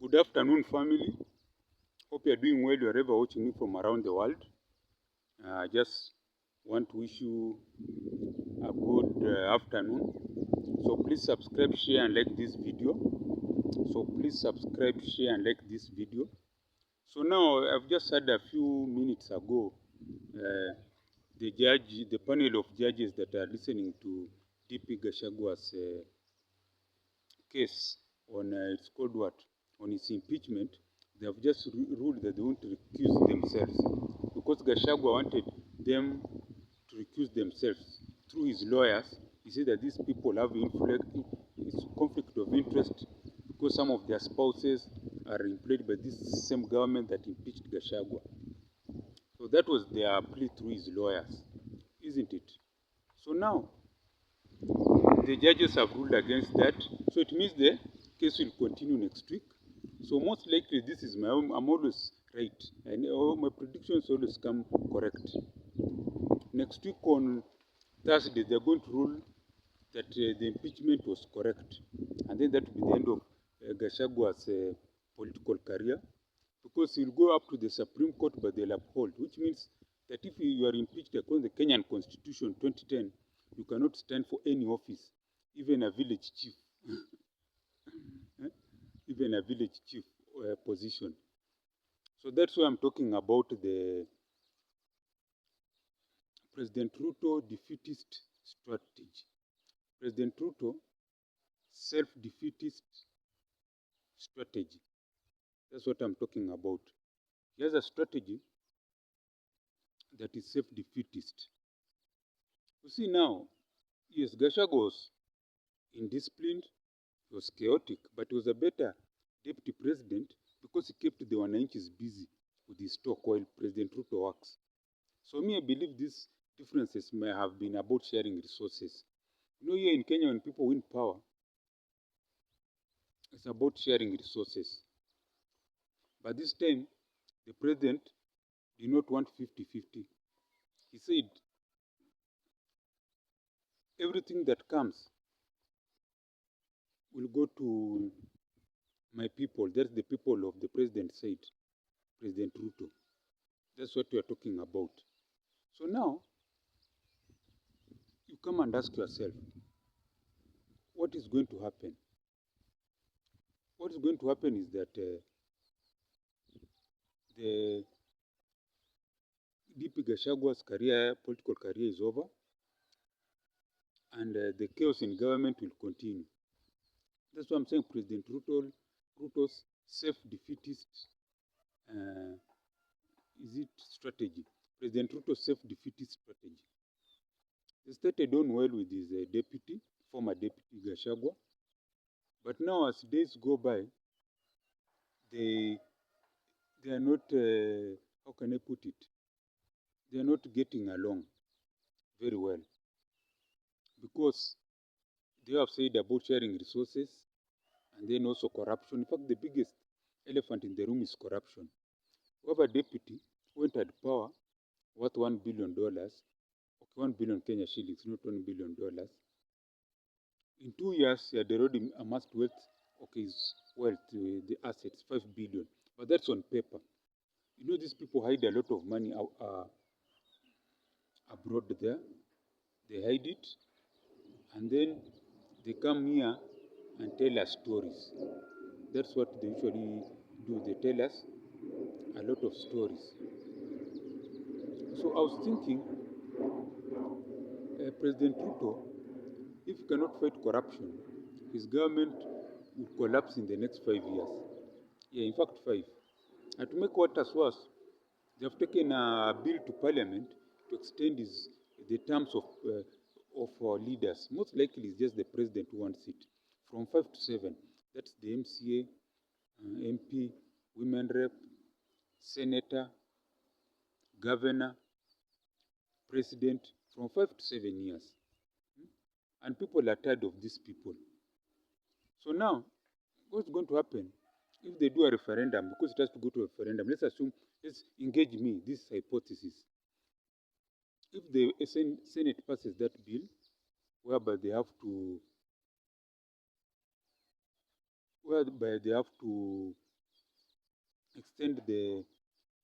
Good afternoon, family. Hope you're doing well wherever watching me from around the world. I just want to wish you a good afternoon. So please subscribe, share, and like this video. So now I've just heard a few minutes ago the panel of judges that are listening to DP Gachagwa's case on it's called what? On his impeachment. They have just ruled that they want to recuse themselves because Gachagua wanted them to recuse themselves through his lawyers. He said that these people have conflict of interest because some of their spouses are employed by this same government that impeached Gachagua. So that was their plea through his lawyers, isn't it? So now the judges have ruled against that. So it means the case will continue next week. So most likely this is I'm always right. And my predictions always come correct. Next week on Thursday, they're going to rule that the impeachment was correct. And then that will be the end of Gachagwa's political career. Because he'll go up to the Supreme Court, but they'll uphold. Which means that if you are impeached according to the Kenyan Constitution 2010, you cannot stand for any office, even a village chief. Even a village chief position. So that's why I'm talking about the President Ruto defeatist strategy. President Ruto self-defeatist strategy. That's what I'm talking about. He has a strategy that is self-defeatist. You see now, yes, Gachagua was indisciplined, he was chaotic, but he was a better deputy president because he kept the wananchis busy with his talk while President Ruto works. So me, I believe these differences may have been about sharing resources. You know, here in Kenya, when people win power, it's about sharing resources. But this time, the president did not want 50-50. He said, everything that comes will go to my people. That's the people of the president said, President Ruto. That's what we are talking about. So now, you come and ask yourself, what is going to happen? What is going to happen is that the DP Gachagwa's political career is over, and the chaos in government will continue. That's why I'm saying President Ruto's self-defeatist strategy. President Ruto's self-defeatist strategy. He started on well with his former deputy Gachagua, but now as days go by, they are not, how can I put it? They are not getting along very well because they have said about sharing resources and then also corruption. In fact, the biggest elephant in the room is corruption. We have a deputy who entered power worth $1 billion, okay, 1 billion Kenya shillings, not $1 billion. In 2 years, he had already amassed wealth, okay, his wealth, the assets, 5 billion. But that's on paper. You know, these people hide a lot of money abroad there. They hide it, and then they come here and tell us stories. That's what they usually do. They tell us a lot of stories. So I was thinking, President Ruto, if he cannot fight corruption, his government will collapse in the next 5 years. Yeah, in fact 5. And to make matters worse, they have taken a bill to parliament to extend the terms of leaders. Most likely it's just the president who wants it. From 5 to 7. That's the MCA, MP, women rep, senator, governor, president, from 5 to 7 years. And people are tired of these people. So now, what's going to happen if they do a referendum? Because it has to go to a referendum. Let's engage this hypothesis. If the Senate passes that bill, whereby they have to extend the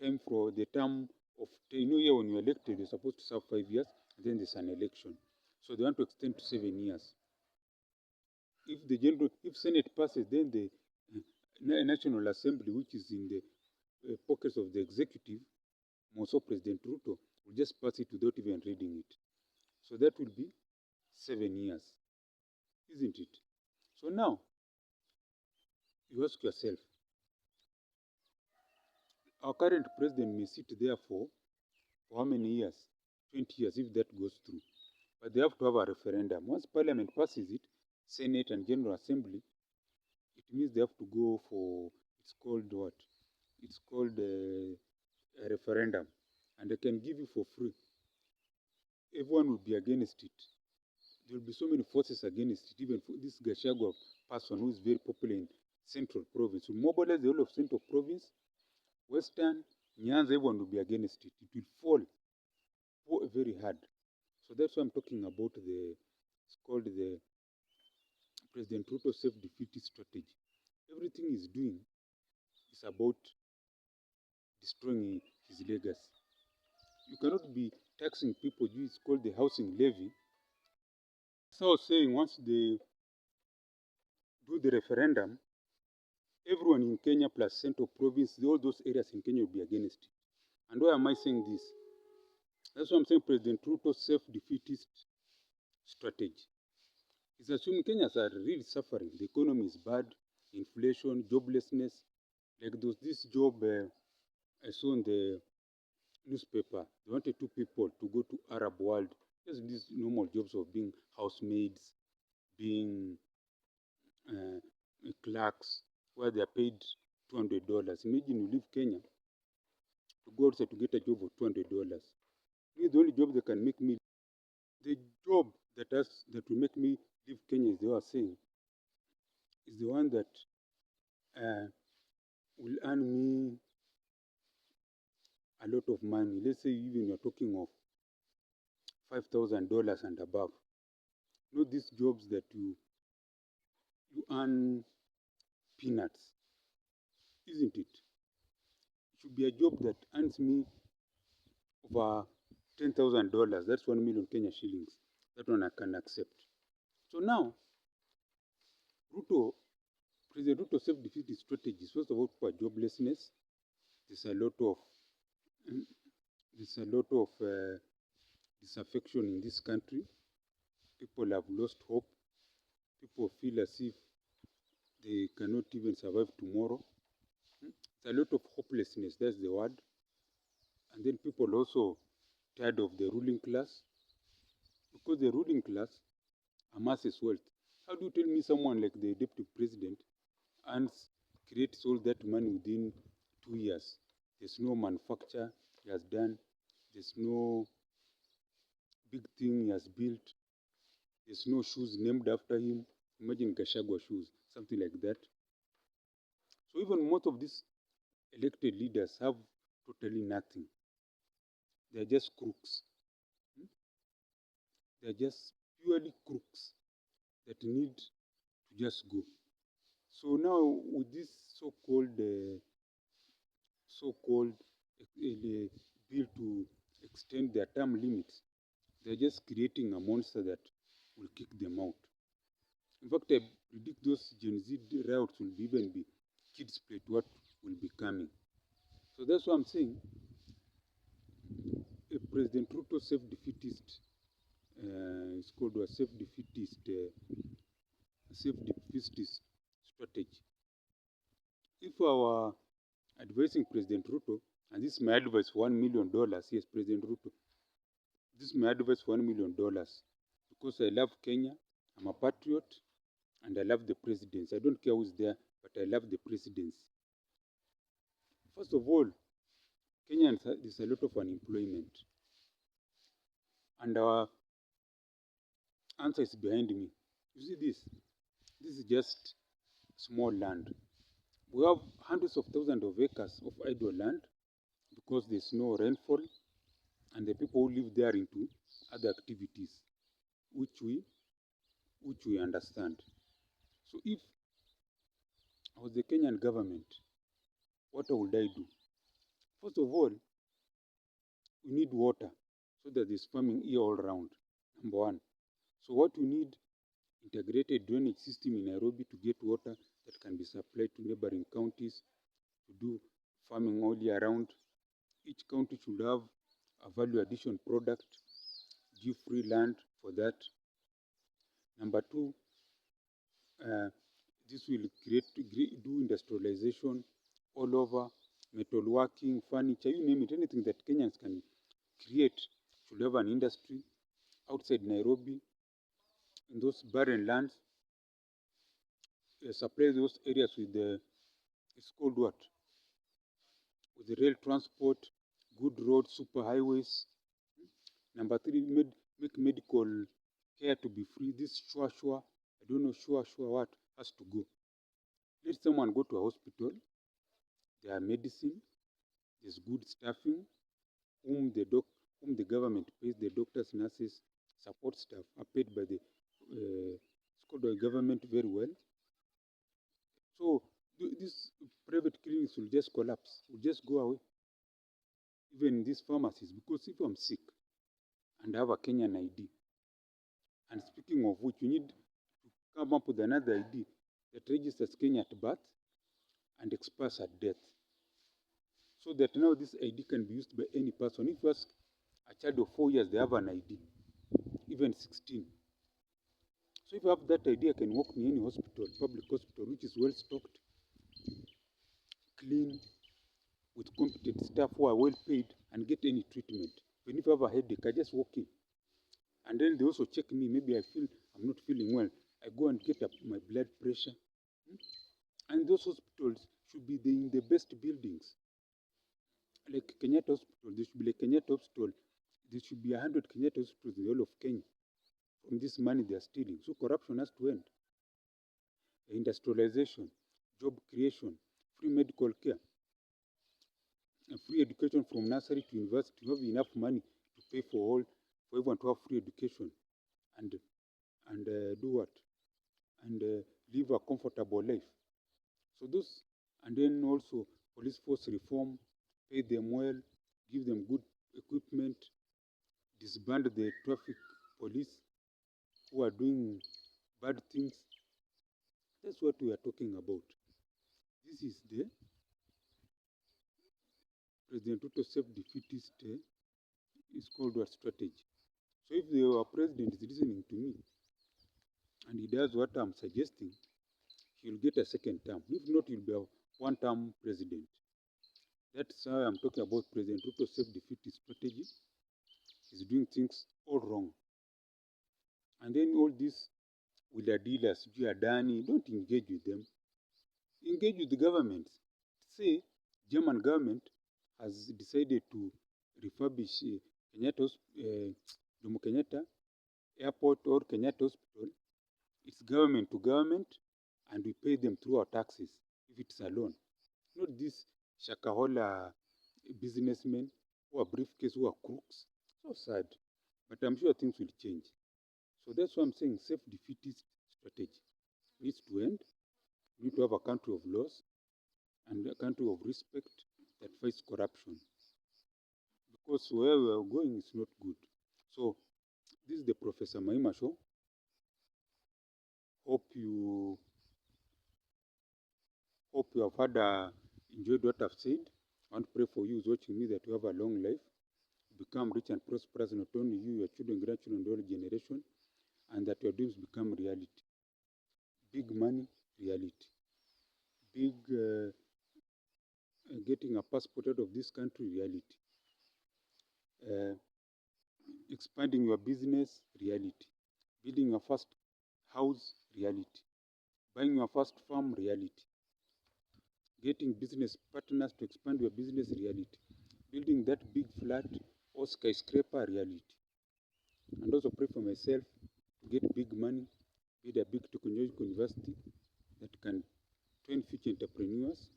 time for the term of, here when you're elected, you're supposed to serve 5 years, then there's an election. So they want to extend to 7 years. If Senate passes, then the National Assembly, which is in the pockets of the executive, also President Ruto, will just pass it without even reading it. So that will be 7 years, isn't it? So now, you ask yourself, our current president may sit there for how many years? 20 years, if that goes through. But they have to have a referendum. Once Parliament passes it, Senate and General Assembly, it means they have to go for, it's called what? It's called a referendum. And they can give you for free. Everyone will be against it. There will be so many forces against it. Even for this Gachagua person who is very popular in Central Province. So mobilize the whole of Central Province, Western, Nyanza, everyone will be against it. It will fall very hard. So that's why I'm talking about it's called the President Ruto self-defeat strategy. Everything he's doing is about destroying his legacy. You cannot be taxing people. It's called the housing levy. So I was saying, once they do the referendum, everyone in Kenya plus Central Province, all those areas in Kenya will be against it. And why am I saying this? That's why I'm saying President Ruto's self-defeatist strategy. He's assuming Kenyans are really suffering. The economy is bad, inflation, joblessness. Like there was this job I saw in the newspaper. They wanted 2 people to go to Arab world. Just these normal jobs of being housemaids, being clerks, where they are paid $200. Imagine you leave Kenya to go outside to get a job of $200. The only job that can make me, the job that will make me leave Kenya, is they are saying, is the one that will earn me a lot of money. Let's say even you're talking of $5,000 and above. Not these jobs that you earn peanuts, isn't it? It should be a job that earns me over $10,000. That's 1 million Kenya shillings. That one I can accept. So now, President Ruto self-defeated strategies. First of all, for joblessness, there's a lot of disaffection in this country. People have lost hope. People feel as if they cannot even survive tomorrow. There's a lot of hopelessness, that's the word. And then people also tired of the ruling class, because the ruling class amasses wealth. How do you tell me someone like the deputy president creates all that money within 2 years? There's no manufacture he has done. There's no big thing he has built. There's no shoes named after him. Imagine Gachagua shoes, something like that. So even most of these elected leaders have totally nothing. They're just crooks. They're just purely crooks that need to just go. So now with this so-called bill to extend their term limits, they're just creating a monster that will kick them out. In fact, I predict those Gen Z riots will even be kids' play to what will be coming. So that's what I'm saying. President Ruto self-defeatist, it's called a self-defeatist strategy. If our advising President Ruto, and this is my advice for $1 million, yes, President Ruto, this is my advice for $1 million, because I love Kenya, I'm a patriot, and I love the presidency. I don't care who's there, but I love the presidency. First of all, Kenyans, there's a lot of unemployment. And our answer is behind me. You see this? This is just small land. We have hundreds of thousands of acres of idle land because there's no rainfall, and the people who live there are into other activities, which we understand. So if I was the Kenyan government, what would I do? First of all, we need water so that there's farming year all round, number one. So what we need, integrated drainage system in Nairobi to get water that can be supplied to neighboring counties to do farming all year round. Each county should have a value addition product, give free land for that. Number two, this will do industrialization all over, metalworking, furniture, you name it, anything that Kenyans can create should have an industry outside Nairobi, in those barren lands, supply those areas with it's called what? With the rail transport, good roads, super highways. Number three, make medical care to be free. This sure, I don't know, sure what has to go. Let someone go to a hospital, there are medicine, there's good staffing, whom the government pays, the doctors, nurses, support staff are paid by the government very well. So these private clinics will just collapse, will just go away. Even these pharmacies, because if I'm sick and I have a Kenyan ID, and speaking of which, you need to come up with another ID that registers Kenya at birth and expires at death. So that now this ID can be used by any person. If you ask a child of 4 years, they have an ID, even 16. So if you have that ID, I can walk in any hospital, public hospital, which is well stocked, clean, with competent staff who are well paid, and get any treatment. When if I have a headache, I just walk in. And then they also check me. Maybe I feel I'm not feeling well. I go and get up my blood pressure. And those hospitals should be in the best buildings. Like Kenyatta Hospital, there should be like Kenyatta Hospital. There should be 100 Kenyatta Hospitals in the whole of Kenya from this money they are stealing. So corruption has to end. Industrialization, job creation, free medical care, free education from nursery to university. You have enough money to pay for everyone to have free education and do what? And live a comfortable life. So those, and then also police force reform, pay them well, give them good equipment, disband the traffic police who are doing bad things. That's what we are talking about. This is the President Ruto self-defeatist is called what strategy. So if our president is listening to me and he does what I'm suggesting, he'll get a second term. If not, he'll be a one-term president. That's how I'm talking about President Ruto self-defeatist strategy. He's doing things all wrong. And then all these with the dealers, Adani, don't engage with them. Engage with the government. Say, German government has decided to refurbish Jomo Kenyatta Airport or Kenyatta Hospital. It's government to government, and we pay them through our taxes if it's a loan. Not these Shakahola businessmen who are briefcase, who are crooks. So sad. But I'm sure things will change. So that's why I'm saying self-defeatist strategy needs to end. We need to have a country of laws and a country of respect that fights corruption. Because where we are going is not good. So this is the Professor Maima show. Hope you have enjoyed what I've said. I want to pray for you who's watching me that you have a long life, become rich and prosperous, not only you, your children, grandchildren, and all generation, and that your dreams become reality. Big money, reality. Big getting a passport out of this country, reality. Expanding your business, reality. Building your first house, reality. Buying your first farm, reality. Getting business partners to expand your business, reality. Building that big flat or skyscraper, reality. And also pray for myself to get big money, build a big technological university that can train future entrepreneurs,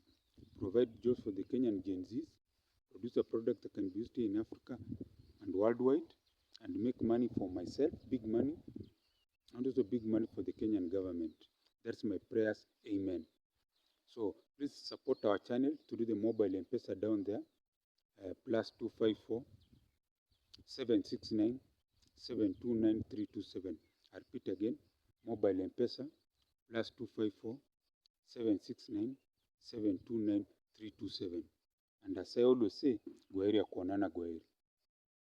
provide jobs for the Kenyan Gen Zs, produce a product that can be used in Africa and worldwide, and make money for myself, big money, and also big money for the Kenyan government. That's my prayers. Amen. So please please support our channel through the mobile mpesa down there, +254 769 729 327. I repeat again, mobile mpesa +254 769 729 327. And as I always say, gwaheri ya kuonana, gwaheri.